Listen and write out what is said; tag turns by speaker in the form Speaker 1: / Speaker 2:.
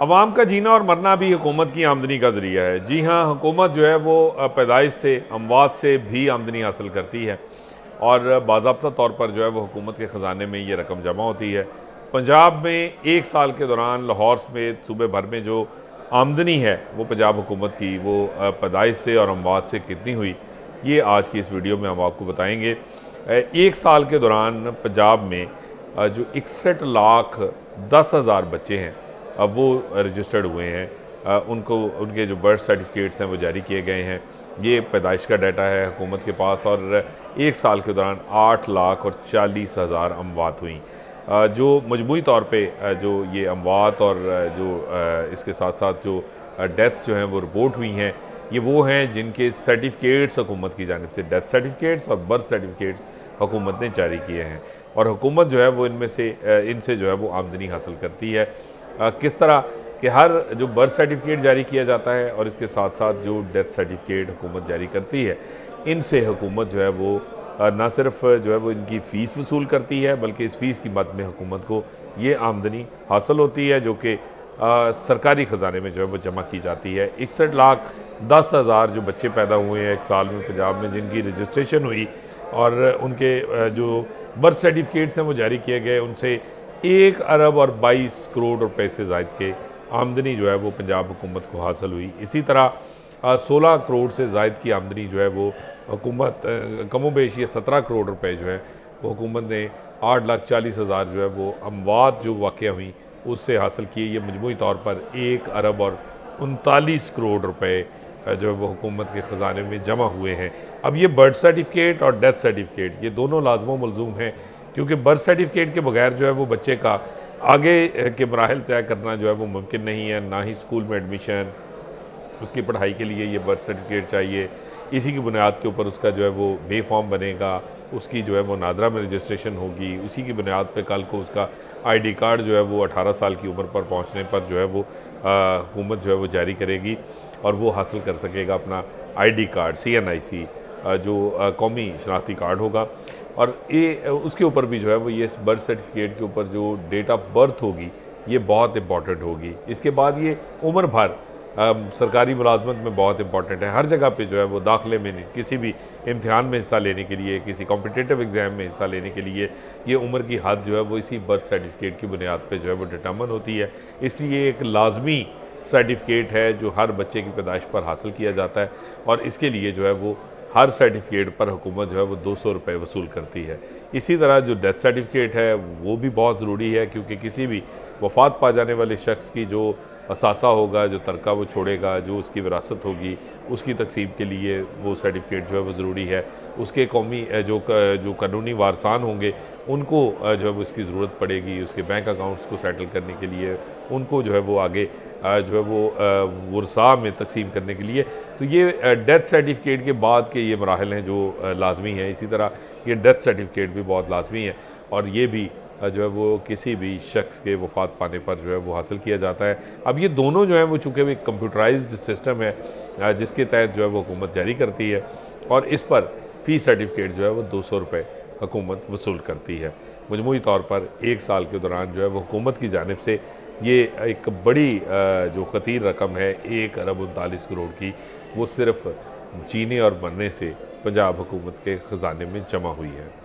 Speaker 1: अवाम का जीना और मरना भी हुकूमत की आमदनी का ज़रिया है। जी हाँ, हुकूमत जो है वो पैदाइश से अमवात से भी आमदनी हासिल करती है और बाज़ाब्ता तौर पर जो है वो हुकूमत के ख़जाने में ये रकम जमा होती है। पंजाब में एक साल के दौरान लाहौर समेत सूबे भर में जो आमदनी है वो पंजाब हुकूमत की वो पैदाइश से और अमवात से कितनी हुई, ये आज की इस वीडियो में हम आपको बताएँगे। एक साल के दौरान पंजाब में जो 61,10,000 बच्चे हैं अब वो रजिस्टर्ड हुए हैं। उनको उनके जो बर्थ सर्टिफिकेट्स हैं वो जारी किए गए हैं। ये पैदाइश का डाटा है हुकूमत के पास। और एक साल के दौरान 8,40,000 अमवात हुई। जो मजमूई तौर पे जो ये अमवात और जो इसके साथ साथ जो डेथ्स जो हैं वो रिपोर्ट हुई हैं, ये वो हैं जिनके सर्टिफिकेट्स हुकूमत की जानिब से, डेथ सर्टिफिकेट्स और बर्थ सर्टिफिकेट्स हुकूमत ने जारी किए हैं। और हुकूमत जो है वो इनसे जो है वो आमदनी हासिल करती है। किस तरह कि हर जो बर्थ सर्टिफिकेट जारी किया जाता है और इसके साथ साथ जो डेथ सर्टिफिकेट हुकूमत जारी करती है, इनसे हुकूमत जो है वो ना सिर्फ जो है वो इनकी फ़ीस वसूल करती है, बल्कि इस फ़ीस की मद में हुकूमत को ये आमदनी हासिल होती है जो कि सरकारी ख़जाने में जो है वो जमा की जाती है। 61,10,000 जो बच्चे पैदा हुए हैं एक साल में पंजाब में, जिनकी रजिस्ट्रेशन हुई और उनके जो बर्थ सर्टिफिकेट्स हैं वो जारी किए गए, उनसे 1 अरब और 22 करोड़ रुपए से ज़ायद के आमदनी जो है वो पंजाब हुकूमत को हासिल हुई। इसी तरह 16 करोड़ से ज़ायद की आमदनी जो है वो हुकूमत कमोबेश ये 17 करोड़ रुपए जो है वो हुकूमत ने 8,40,000 जो है वो अमवात जो वाक़या हुई उससे हासिल किए। ये मजमूई तौर पर 1 अरब और 39 करोड़ रुपए जो है वो हुकूमत के ख़जाने में जमा हुए हैं। अब ये बर्थ सर्टिफिकेट और डेथ सर्टिफिकेट ये दोनों लाज़िम मलज़ूम हैं, क्योंकि बर्थ सर्टिफिकेट के बगैर जो है वो बच्चे का आगे के मराहिल तय करना जो है वो मुमकिन नहीं है। ना ही स्कूल में एडमिशन, उसकी पढ़ाई के लिए ये बर्थ सर्टिफिकेट चाहिए। इसी की बुनियाद के ऊपर उसका जो है वो बे फॉर्म बनेगा, उसकी जो है वो नादरा में रजिस्ट्रेशन होगी। उसी की बुनियाद पे कल को उसका आईडी कार्ड जो है वो 18 साल की उम्र पर पहुंचने पर जो है वो हुकूमत जो है वो जारी करेगी और वो हासिल कर सकेगा अपना आईडी कार्ड, CNIC जो कौमी शनाख्ती कार्ड होगा। और ये उसके ऊपर भी जो है वो ये बर्थ सर्टिफिकेट के ऊपर जो डेट ऑफ बर्थ होगी ये बहुत इंपॉर्टेंट होगी। इसके बाद ये उम्र भर सरकारी मुलाजमत में बहुत इंपॉर्टेंट है। हर जगह पे जो है वो दाखिले में, किसी भी इम्तिहान में हिस्सा लेने के लिए, किसी कॉम्पिटिटिव एग्ज़ाम में हिस्सा लेने के लिए ये उम्र की हद जो है वो इसी बर्थ सर्टिफिकेट की बुनियाद पे जो है वो डिटर्मन होती है। इसलिए एक लाजमी सर्टिफिकेट है जो हर बच्चे की पैदाइश पर हासिल किया जाता है और इसके लिए जो है वो हर सर्टिफिकेट पर हुकूमत जो है वो 200 रुपये वसूल करती है। इसी तरह जो डेथ सर्टिफिकेट है वो भी बहुत ज़रूरी है, क्योंकि किसी भी वफ़ात पा जाने वाले शख्स की जो असासा होगा, जो तरका वो छोड़ेगा, जो उसकी विरासत होगी, उसकी तकसीम के लिए वो सर्टिफिकेट जो है वो ज़रूरी है। उसके कौमी जो कानूनी वारसान होंगे उनको जो है वो इसकी ज़रूरत पड़ेगी। उसके बैंक अकाउंट्स को सेटल करने के लिए, उनको जो है वो आगे जो है वो वर्सा में तकसीम करने के लिए। तो ये डेथ सर्टिफिकेट के बाद के ये मराहल हैं जो लाजमी हैं। इसी तरह ये डेथ सर्टिफिकेट भी बहुत लाजमी है और ये भी जो है वो किसी भी शख्स के वफ़ात पाने पर जो है वो हासिल किया जाता है। अब ये दोनों जो है वो चूँकि एक कंप्यूटराइज्ड सिस्टम है जिसके तहत जो है वो हुकूमत जारी करती है और इस पर फ़ीस सर्टिफिकेट जो है वो 200 रुपये हुकूमत वसूल करती है। मजमूई तौर पर एक साल के दौरान जो है वो हुकूमत की जानिब से ये एक बड़ी जो ख़तीर रकम है 1 अरब 39 करोड़ की, वो सिर्फ़ जीने और मरने से पंजाब हुकूमत के ख़जाने में जमा हुई है।